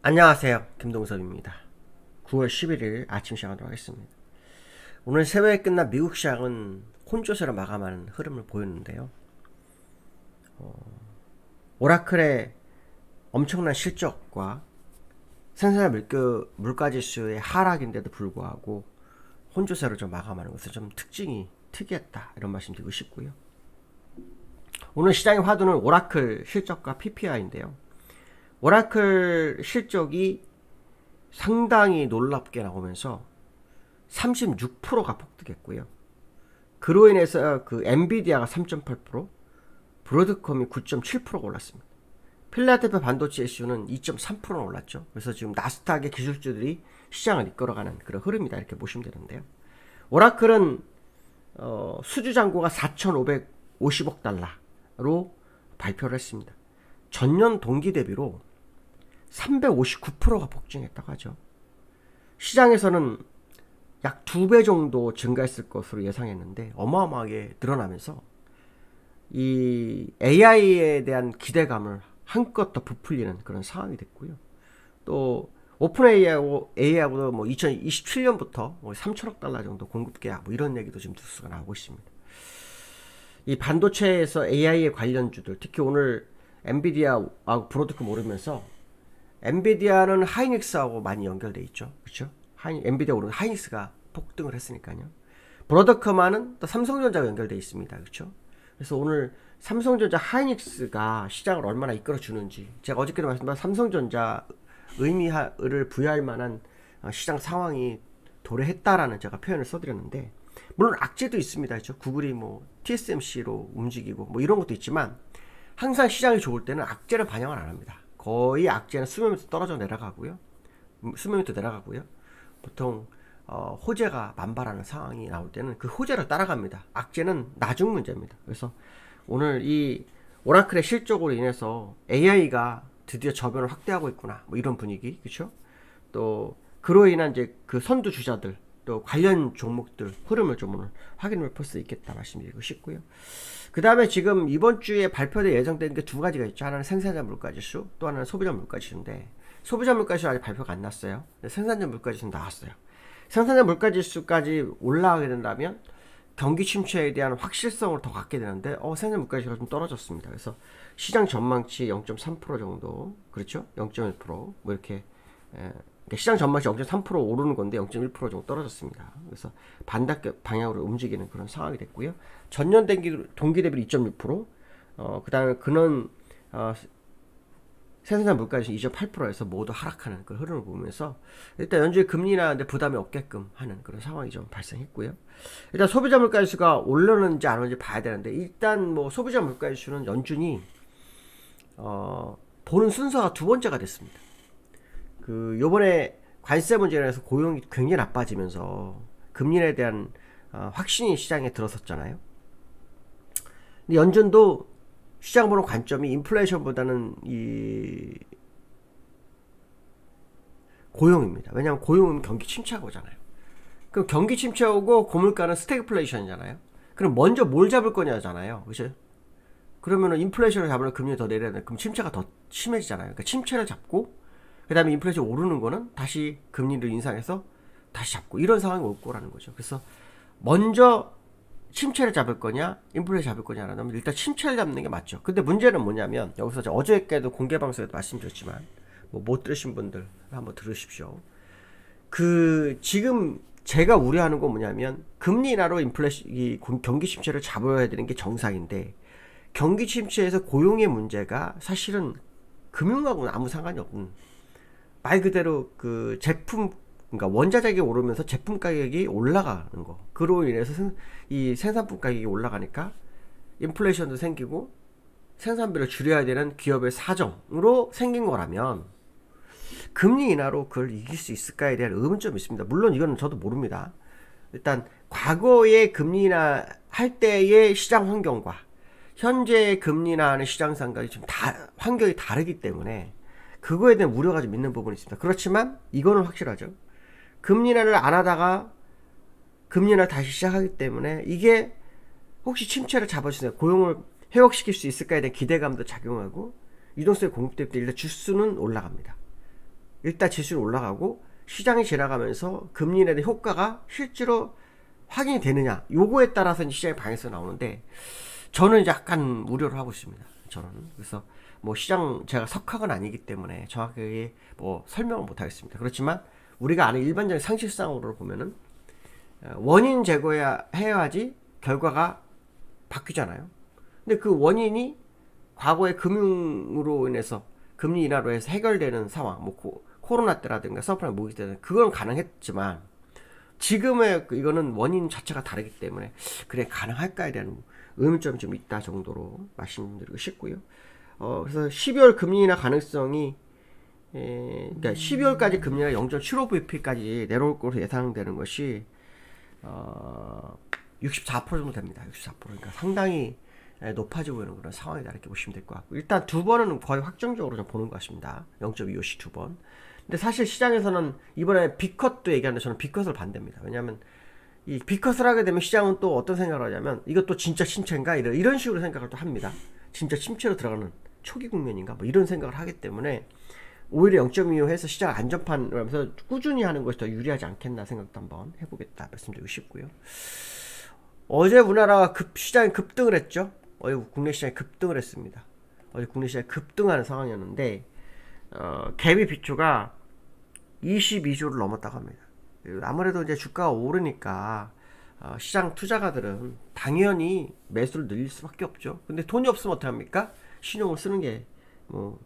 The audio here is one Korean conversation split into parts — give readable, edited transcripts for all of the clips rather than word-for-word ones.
안녕하세요. 김동섭입니다. 9월 11일 아침 시작하도록 하겠습니다. 오늘 새벽에 끝난 미국 시장은 혼조세로 마감하는 흐름을 보였는데요. 오라클의 엄청난 실적과 생산자 물가지수의 하락인데도 불구하고 혼조세로 좀 마감하는 것은 좀 특이했다, 이런 말씀 드리고 싶고요. 오늘 시장의 화두는 오라클 실적과 PPI인데요. 오라클 실적이 상당히 놀랍게 나오면서 36%가 폭등했고요. 그로 인해서 엔비디아가 3.8%, 브로드컴이 9.7%가 올랐습니다. 필라델피아 반도체 지수는 2.3%나 올랐죠. 그래서 지금 나스닥의 기술주들이 시장을 이끌어가는 그런 흐름이다, 이렇게 보시면 되는데요. 오라클은 수주 잔고가 4,550억 달러로 발표를 했습니다. 전년 동기 대비로 359%가 폭증했다고 하죠. 시장에서는 약 2배 정도 증가했을 것으로 예상했는데 어마어마하게 늘어나면서 이 AI에 대한 기대감을 한껏 더 부풀리는 그런 상황이 됐고요. 또 오픈 AI하고도 뭐 2027년부터 뭐 3천억 달러 정도 공급 계약, 뭐 이런 얘기도 지금 뉴스가 나오고 있습니다. 이 반도체에서 AI에 관련주들, 특히 오늘 엔비디아하고 브로드컴 오르면서, 엔비디아는 하이닉스하고 많이 연결돼 있죠. 그렇죠? 엔비디아 오르면 하이닉스가 폭등을 했으니까요. 브로드컴과는 또 삼성전자가 연결돼 있습니다. 그렇죠? 그래서 오늘 삼성전자 하이닉스가 시장을 얼마나 이끌어 주는지, 제가 어저께도 말씀드린 삼성전자 의미를 부여할 만한 시장 상황이 도래했다라는 제가 표현을 써드렸는데, 물론 악재도 있습니다. 그렇죠? 구글이 뭐 TSMC로 움직이고 뭐 이런 것도 있지만, 항상 시장이 좋을 때는 악재를 반영을 안 합니다. 거의 악재는 수면 밑으로 떨어져 내려가고요. 수면 밑으로 내려가고요. 보통 호재가 만발하는 상황이 나올 때는 그 호재를 따라갑니다. 악재는 나중 문제입니다. 그래서 오늘 이 오라클의 실적으로 인해서 AI가 드디어 저변을 확대하고 있구나, 뭐 이런 분위기, 그렇죠? 또 그로 인한 이제 그 선두 주자들, 또 관련 종목들 흐름을 좀 오늘 확인해 볼 수 있겠다 말씀드리고 싶고요. 그 다음에 지금 이번 주에 발표될 예정된 게 두 가지가 있죠. 하나는 생산자 물가지수, 또 하나는 소비자 물가지수인데, 소비자 물가지수 아직 발표가 안 났어요. 생산자 물가지수는 나왔어요. 생산자 물가지수까지 올라가게 된다면 경기 침체에 대한 확실성을 더 갖게 되는데, 생산자 물가지수가 좀 떨어졌습니다. 그래서 시장 전망치 0.3% 정도, 그렇죠? 0.1%, 뭐 이렇게, 시장 전망치 0.3% 오르는 건데 0.1% 정도 떨어졌습니다. 그래서 반대쪽 방향으로 움직이는 그런 상황이 됐고요. 전년 동기 대비 2.6%, 그 다음에 생산 물가에서 2.8%에서 모두 하락하는 그 흐름을 보면서 일단 연준이 금리 인하하는데 부담이 없게끔 하는 그런 상황이 좀 발생했고요. 일단 소비자 물가지수가 올르는지 안 오는지 봐야 되는데, 일단 뭐 소비자 물가지수는 연준이 보는 순서가 두 번째가 됐습니다. 요번에 관세 문제로 해서 고용이 굉장히 나빠지면서 금리에 대한 확신이 시장에 들어섰잖아요. 근데 연준도 시장 보는 관점이 인플레이션보다는 이 고용입니다. 왜냐하면 고용은 경기 침체가 오잖아요. 그럼 경기 침체 오고 고물가는 스태그플레이션이잖아요. 그럼 먼저 뭘 잡을 거냐잖아요. 그죠? 그러면은 인플레이션을 잡으면 금리 더 내려야 돼. 그럼 침체가 더 심해지잖아요. 그러니까 침체를 잡고 그 다음에 인플레이션 오르는 거는 다시 금리를 인상해서 다시 잡고, 이런 상황이 올 거라는 거죠. 그래서 먼저 침체를 잡을 거냐 인플레이션 잡을 거냐라면 일단 침체를 잡는 게 맞죠. 근데 문제는 뭐냐면, 여기서 어저께도 공개 방송에도 말씀드렸지만 뭐 못 들으신 분들 한번 들으십시오. 지금 제가 우려하는 건 뭐냐면, 금리 인하로 경기 침체를 잡아야 되는 게 정상인데, 경기 침체에서 고용의 문제가 사실은 금융하고는 아무 상관이 없는, 말 그대로 그러니까 원자재가 오르면서 제품 가격이 올라가는 거, 그로 인해서 이 생산품 가격이 올라가니까 인플레이션도 생기고 생산비를 줄여야 되는 기업의 사정으로 생긴 거라면, 금리 인하로 그걸 이길 수 있을까에 대한 의문점이 있습니다. 물론 이건 저도 모릅니다. 일단 과거의 금리 인하 할 때의 시장 환경과 현재 금리 인하하는 시장 상황이 좀 환경이 다르기 때문에 그거에 대한 우려가 좀 있는 부분이 있습니다. 그렇지만 이거는 확실하죠. 금리 인하를 안 하다가 금리 인하를 다시 시작하기 때문에, 이게 혹시 침체를 잡아주세요, 고용을 회복시킬 수 있을까에 대한 기대감도 작용하고 유동성의 공급 때문에 일단 주수는 올라갑니다. 일단 지수는 올라가고 시장이 지나가면서 금리 인하의 효과가 실제로 확인이 되느냐, 요거에 따라서 시장의 방향성이 나오는데, 저는 약간 우려를 하고 있습니다. 저는. 그래서 뭐 시장 제가 석학은 아니기 때문에 정확하게 뭐 설명을 못 하겠습니다. 그렇지만 우리가 아는 일반적인 상식상으로 보면은 원인 제거해야지 결과가 바뀌잖아요. 근데 그 원인이 과거의 금융으로 인해서 금리 인하로 해서 해결되는 상황, 뭐 코로나 때라든가 서프라임 모기 때는 그건 가능했지만, 지금의 이거는 원인 자체가 다르기 때문에 그래 가능할까에 대한 의문점이 좀 있다 정도로 말씀드리고 싶고요. 그래서 12월 금리 인하 가능성이 그러니까 12월까지 금리가 0.75bp까지 내려올 것으로 예상되는 것이 64% 정도 됩니다. 64%. 그러니까 상당히 높아지고 있는 그런 상황이다 이렇게 보시면 될 것 같고, 일단 두 번은 거의 확정적으로 좀 보는 것 같습니다. 0.25씩 두 번. 근데 사실 시장에서는 이번에 B컷도 얘기하는데 저는 B컷을 반대입니다. 왜냐하면 이 B컷을 하게 되면 시장은 또 어떤 생각을 하냐면 이것도 진짜 침체인가 이런 식으로 생각을 또 합니다. 진짜 침체로 들어가는 초기 국면인가 뭐 이런 생각을 하기 때문에 오히려 0.25 해서 시장 안전판을 하면서 꾸준히 하는 것이 더 유리하지 않겠나 생각도 한번 해보겠다 말씀드리고 싶고요. 어제 우리나라가 시장이 급등을 했죠. 어제 국내 시장이 급등을 했습니다. 어제 국내 시장이 급등하는 상황이었는데 갭이 비추가 22조를 넘었다고 합니다. 아무래도 이제 주가가 오르니까 시장 투자가들은 당연히 매수를 늘릴 수밖에 없죠. 근데 돈이 없으면 어떡합니까? 신용을 쓰는 게 뭐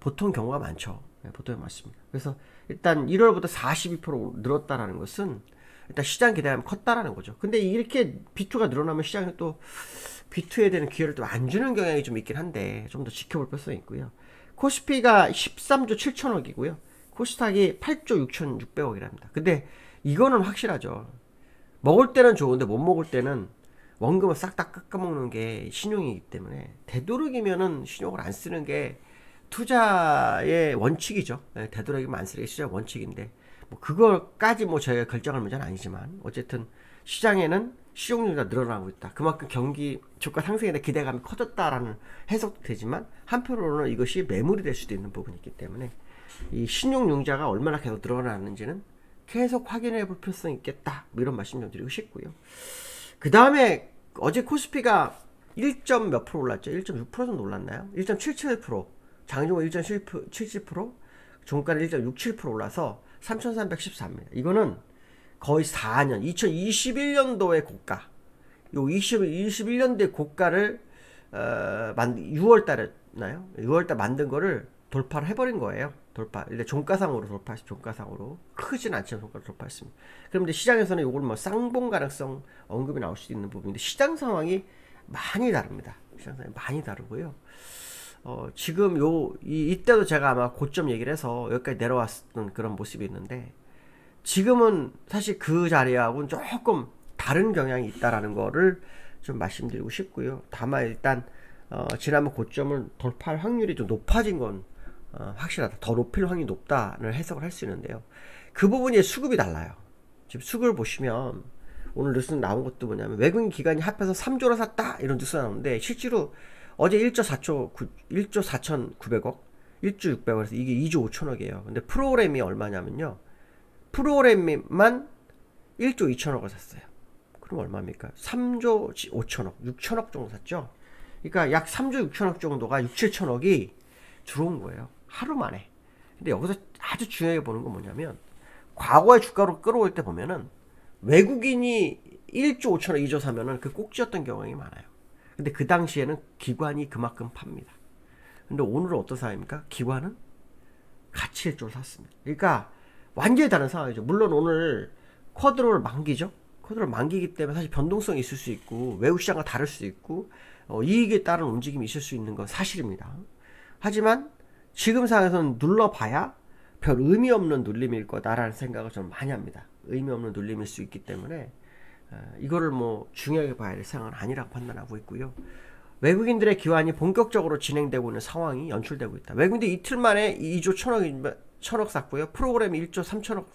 보통 경우가 많죠. 네, 보통 많습니다. 그래서 일단 1월부터 42% 늘었다라는 것은 일단 시장 기대감이 컸다라는 거죠. 근데 이렇게 B2가 늘어나면 시장이 또 B2에 대한 기회를 또 안 주는 경향이 좀 있긴 한데 좀 더 지켜볼 필요성이 있고요. 코스피가 13조 7천억이고요. 코스닥이 8조 6,600억이랍니다. 근데 이거는 확실하죠. 먹을 때는 좋은데 못 먹을 때는 원금을 싹 다 깎아먹는 게 신용이기 때문에 되도록이면은 신용을 안 쓰는 게 투자의 원칙이죠. 네, 되도록이면 안 쓰는 게 시장 원칙인데 뭐 그거까지 뭐 저희가 결정할 문제는 아니지만 어쨌든 시장에는 시용률이 늘어나고 있다. 그만큼 경기 주가 상승에 대한 기대감이 커졌다라는 해석도 되지만 한편으로는 이것이 매물이 될 수도 있는 부분이 있기 때문에 이 신용융자가 얼마나 계속 늘어나는지는 계속 확인해 볼 필요성이 있겠다. 뭐 이런 말씀 좀 드리고 싶고요. 그 다음에 어제 코스피가 1점 몇 프로 올랐죠? 1.6% 정도 올랐나요? 1.77%, 장중은 1.77%, 종가는 1.67% 올라서 3,314입니다. 이거는 거의 4년, 2021년도의 고가, 요 21년도의 고가를 6월달에 나요? 6월달 만든 거를 돌파를 해버린 거예요. 돌파. 근데 종가상으로 돌파했습니다. 종가상으로 크진 않지만 종가를 돌파했습니다. 그런데 시장에서는 이걸 뭐 쌍봉 가능성 언급이 나올 수도 있는 부분인데 시장 상황이 많이 다릅니다. 시장 상황이 많이 다르고요. 지금 이때도 제가 아마 고점 얘기를 해서 여기까지 내려왔던 그런 모습이 있는데 지금은 사실 그 자리하고는 조금 다른 경향이 있다라는 거를 좀 말씀드리고 싶고요. 다만 일단 지난번 고점을 돌파할 확률이 좀 높아진 건 확실하다. 더 높일 확률이 높다는 해석을 할 수 있는데요. 그 부분이 수급이 달라요. 지금 수급을 보시면 오늘 뉴스 나온 것도 뭐냐면 외국인 기관이 합해서 3조를 샀다 이런 뉴스가 나오는데 실제로 어제 1조 4,900억 1조 600억에서 이게 2조 5천억이에요. 근데 프로그램이 얼마냐면요. 프로그램만 1조 2천억을 샀어요. 그럼 얼마입니까? 3조 5천억 6천억 정도 샀죠. 그러니까 약 3조 6천억 정도가 6, 7천억이 들어온 거예요. 하루 만에. 근데 여기서 아주 중요하게 보는 건 뭐냐면 과거의 주가로 끌어올 때 보면은 외국인이 1조 5천억 2조 사면은 그 꼭지였던 경향이 많아요. 근데 그 당시에는 기관이 그만큼 팝니다. 근데 오늘은 어떤 상황입니까? 기관은 같이 1조를 샀습니다. 그러니까 완전히 다른 상황이죠. 물론 오늘 쿼드로를 만기죠. 쿼드로를 만기기 때문에 사실 변동성이 있을 수 있고 외국 시장과 다를 수 있고 이익에 따른 움직임이 있을 수 있는 건 사실입니다. 하지만 지금 상황에서는 눌러봐야 별 의미 없는 눌림일 거다라는 생각을 저는 많이 합니다. 의미 없는 눌림일 수 있기 때문에 이거를 뭐 중요하게 봐야 될 상황은 아니라고 판단하고 있고요. 외국인들의 기환이 본격적으로 진행되고 있는 상황이 연출되고 있다. 외국인들이 이틀 만에 2조 1천억 샀고요. 프로그램이 1조 3천억,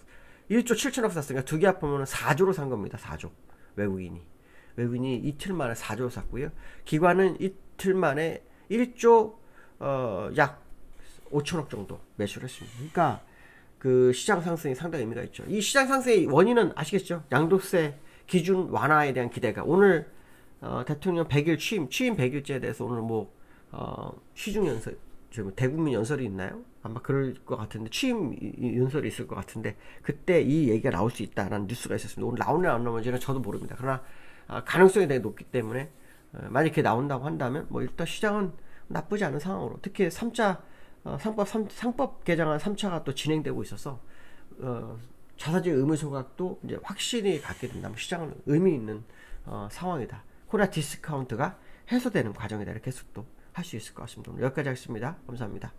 1조 7천억 샀으니까 두 개 합하면 4조로 산 겁니다. 4조. 외국인이 이틀 만에 4조 샀고요. 기관은 이틀 만에 1조 약 5천억 정도 매수를 했습니다. 그러니까 그 시장 상승이 상당히 의미가 있죠. 이 시장 상승의 원인은 아시겠죠? 양도세 기준 완화에 대한 기대가 오늘 대통령 100일 취임 100일째에 대해서 오늘 뭐 시중 연설, 대국민 연설이 있나요? 아마 그럴 것 같은데 취임 연설이 있을 것 같은데 그때 이 얘기가 나올 수 있다라는 뉴스가 있었습니다. 오늘 나오냐 안 나오는지는 저도 모릅니다. 그러나 가능성이 되게 높기 때문에 만약에 나온다고 한다면 뭐 일단 시장은 나쁘지 않은 상황으로 특히 3차 상법 개정안 3차가 또 진행되고 있어서 자사주 의무 소각도 이제 확실히 갖게 된다면 시장은 의미 있는 상황이다. 코리아 디스카운트가 해소되는 과정이다. 이렇게 해석도 할 수 있을 것 같습니다. 오늘 여기까지 하겠습니다. 감사합니다.